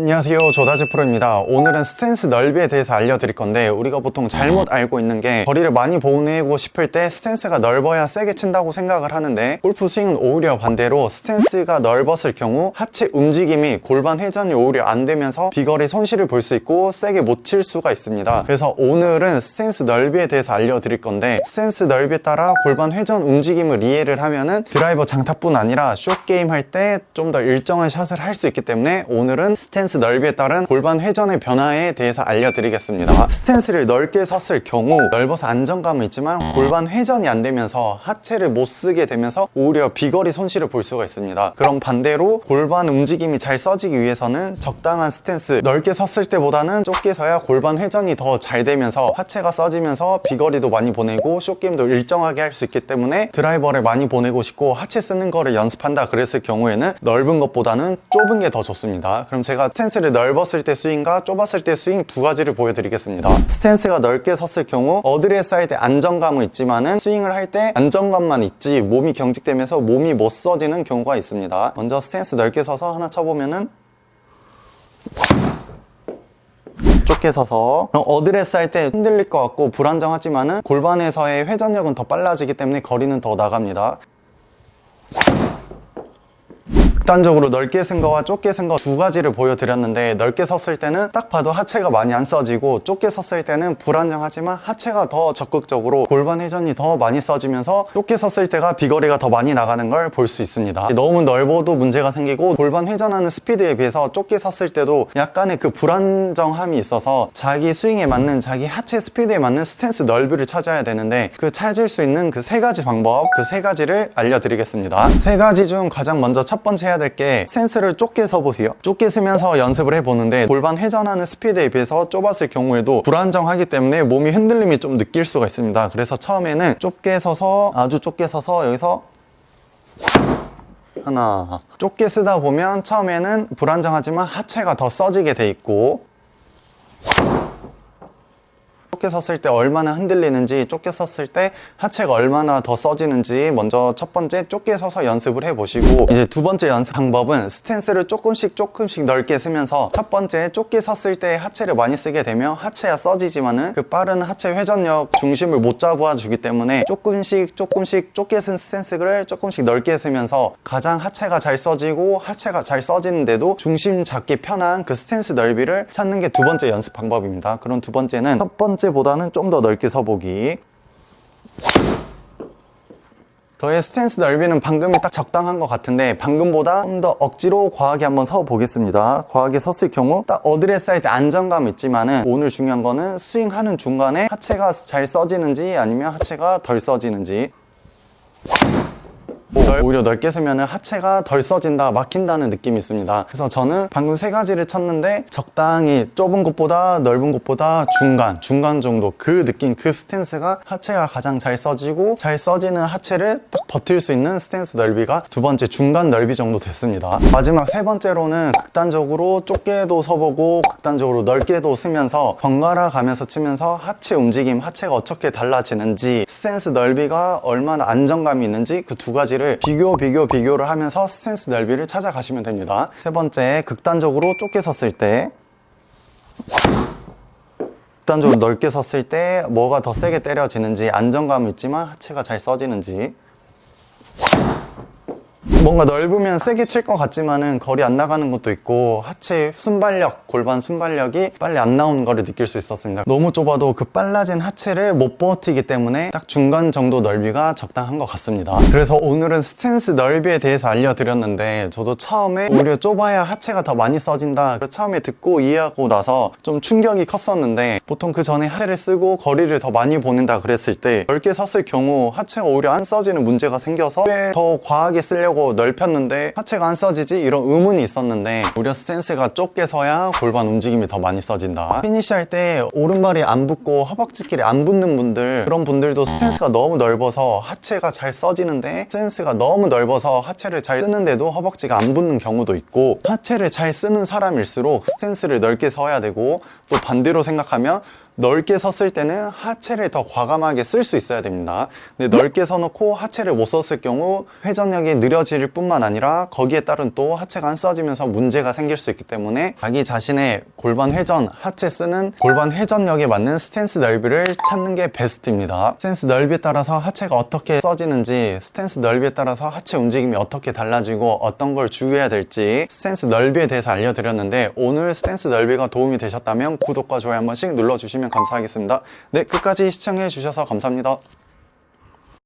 안녕하세요, 조다지 프로입니다. 오늘은 스탠스 넓이에 대해서 알려드릴 건데, 우리가 보통 잘못 알고 있는 게 거리를 많이 보내고 싶을 때 스탠스가 넓어야 세게 친다고 생각을 하는데, 골프 스윙은 오히려 반대로 스탠스가 넓었을 경우 하체 움직임이 골반 회전이 오히려 안 되면서 비거리 손실을 볼 수 있고 세게 못 칠 수가 있습니다. 그래서 오늘은 스탠스 넓이에 대해서 알려드릴 건데, 스탠스 넓이에 따라 골반 회전 움직임을 이해를 하면은 드라이버 장타뿐 아니라 숏게임 할 때 좀 더 일정한 샷을 할 수 있기 때문에 오늘은 스탠스 넓이에 따른 골반 회전의 변화에 대해서 알려드리겠습니다. 스탠스를 넓게 섰을 경우 넓어서 안정감은 있지만 골반 회전이 안 되면서 하체를 못 쓰게 되면서 오히려 비거리 손실을 볼 수가 있습니다. 그럼 반대로 골반 움직임이 잘 써지기 위해서는 적당한 스탠스, 넓게 섰을 때보다는 좁게 서야 골반 회전이 더 잘 되면서 하체가 써지면서 비거리도 많이 보내고 숏게임도 일정하게 할 수 있기 때문에 드라이버를 많이 보내고 싶고 하체 쓰는 거를 연습한다 그랬을 경우에는 넓은 것보다는 좁은 게 더 좋습니다. 그럼 제가 스탠스를 넓었을 때 스윙과 좁았을 때 스윙 두 가지를 보여드리겠습니다. 스탠스가 넓게 섰을 경우 어드레스 할 때 안정감은 있지만은 스윙을 할 때 안정감만 있지 몸이 경직되면서 몸이 못 써지는 경우가 있습니다. 먼저 스탠스 넓게 서서 하나 쳐보면은 좁게 서서 어드레스 할 때 흔들릴 것 같고 불안정하지만은 골반에서의 회전력은 더 빨라지기 때문에 거리는 더 나갑니다. 극단적으로 넓게 쓴 거와 좁게 쓴 거 두 가지를 보여드렸는데, 넓게 섰을 때는 딱 봐도 하체가 많이 안 써지고 좁게 섰을 때는 불안정하지만 하체가 더 적극적으로 골반 회전이 더 많이 써지면서 좁게 섰을 때가 비거리가 더 많이 나가는 걸 볼 수 있습니다. 너무 넓어도 문제가 생기고 골반 회전하는 스피드에 비해서 좁게 섰을 때도 약간의 그 불안정함이 있어서 자기 스윙에 맞는, 자기 하체 스피드에 맞는 스탠스 넓이를 찾아야 되는데, 그 찾을 수 있는 그 세 가지 방법, 그 세 가지를 알려드리겠습니다. 세 가지 중 가장 먼저 첫 번째 해야 될 게 스탠스를 좁게 서보세요. 좁게 쓰면서 연습을 해보는데 골반 회전하는 스피드에 비해서 좁았을 경우에도 불안정하기 때문에 몸이 흔들림이 좀 느낄 수가 있습니다. 그래서 처음에는 좁게 서서, 아주 좁게 서서 여기서 하나, 좁게 쓰다 보면 처음에는 불안정하지만 하체가 더 써지게 돼 있고, 좁게 섰을 때 얼마나 흔들리는지, 좁게 섰을 때 하체가 얼마나 더 써지는지 먼저 첫 번째 좁게 서서 연습을 해보시고, 이제 두 번째 연습 방법은 스탠스를 조금씩 넓게 쓰면서 첫 번째 좁게 섰을 때 하체를 많이 쓰게 되면 하체가 써지지만은 그 빠른 하체 회전력 중심을 못 잡아주기 때문에 조금씩 좁게 쓴 스탠스를 조금씩 넓게 쓰면서 가장 하체가 잘 써지고 하체가 잘 써지는데도 중심 잡기 편한 그 스탠스 넓이를 찾는 게 두 번째 연습 방법입니다. 그럼 두 번째는 첫 번째보다는 좀 더 넓게 서보기. 저의 스탠스 넓이는 방금이 딱 적당한 것 같은데, 방금보다 좀 더 억지로 과하게 한번 서보겠습니다. 과하게 섰을 경우 딱 어드레스 할 때 안정감 있지만은, 오늘 중요한 거는 스윙하는 중간에 하체가 잘 써지는지 아니면 하체가 덜 써지는지. 오히려 넓게 쓰면 하체가 덜 써진다, 막힌다는 느낌이 있습니다. 그래서 저는 방금 세 가지를 쳤는데 적당히 좁은 곳보다 넓은 곳보다 중간 정도, 그 느낌, 그 스탠스가 하체가 가장 잘 써지고 잘 써지는 하체를 딱 버틸 수 있는 스탠스 넓이가 두 번째 중간 넓이 정도 됐습니다. 마지막 세 번째로는 극단적으로 좁게도 서보고 극단적으로 넓게도 쓰면서 번갈아 가면서 치면서 하체 움직임, 하체가 어떻게 달라지는지, 스탠스 넓이가 얼마나 안정감이 있는지, 그 두 가지를 비교를 하면서 스탠스 넓이를 찾아가시면 됩니다. 세 번째, 극단적으로 좁게 섰을 때, 극단적으로 넓게 섰을 때 뭐가 더 세게 때려지는지, 안정감이 있지만 하체가 잘 써지는지. 뭔가 넓으면 세게 칠 것 같지만은 거리 안 나가는 것도 있고, 하체 순발력, 골반 순발력이 빨리 안 나오는 거를 느낄 수 있었습니다. 너무 좁아도 그 빨라진 하체를 못 버티기 때문에 딱 중간 정도 넓이가 적당한 것 같습니다. 그래서 오늘은 스탠스 넓이에 대해서 알려드렸는데, 저도 처음에 오히려 좁아야 하체가 더 많이 써진다, 처음에 듣고 이해하고 나서 좀 충격이 컸었는데, 보통 그 전에 하체를 쓰고 거리를 더 많이 보낸다 그랬을 때 넓게 섰을 경우 하체가 오히려 안 써지는 문제가 생겨서 왜 더 과하게 쓰려고 넓혔는데 하체가 안 써지지? 이런 의문이 있었는데, 오히려 스탠스가 좁게 서야 골반 움직임이 더 많이 써진다. 피니시 할 때 오른발이 안 붙고 허벅지끼리 안 붙는 분들, 그런 분들도 스탠스가 너무 넓어서 하체가 잘 써지는데, 스탠스가 너무 넓어서 하체를 잘 쓰는데도 허벅지가 안 붙는 경우도 있고, 하체를 잘 쓰는 사람일수록 스탠스를 넓게 서야 되고, 또 반대로 생각하면 넓게 섰을 때는 하체를 더 과감하게 쓸 수 있어야 됩니다. 근데 넓게 서놓고 하체를 못 썼을 경우 회전력이 느려질 느릴 뿐만 아니라 거기에 따른 또 하체가 안 써지면서 문제가 생길 수 있기 때문에 자기 자신의 골반 회전, 하체 쓰는 골반 회전력에 맞는 스탠스 넓이를 찾는 게 베스트입니다. 스탠스 넓이에 따라서 하체가 어떻게 써지는지, 스탠스 넓이에 따라서 하체 움직임이 어떻게 달라지고 어떤 걸 주의해야 될지 스탠스 넓이에 대해서 알려드렸는데, 오늘 스탠스 넓이가 도움이 되셨다면 구독과 좋아요 한 번씩 눌러주시면 감사하겠습니다. 네, 끝까지 시청해 주셔서 감사합니다.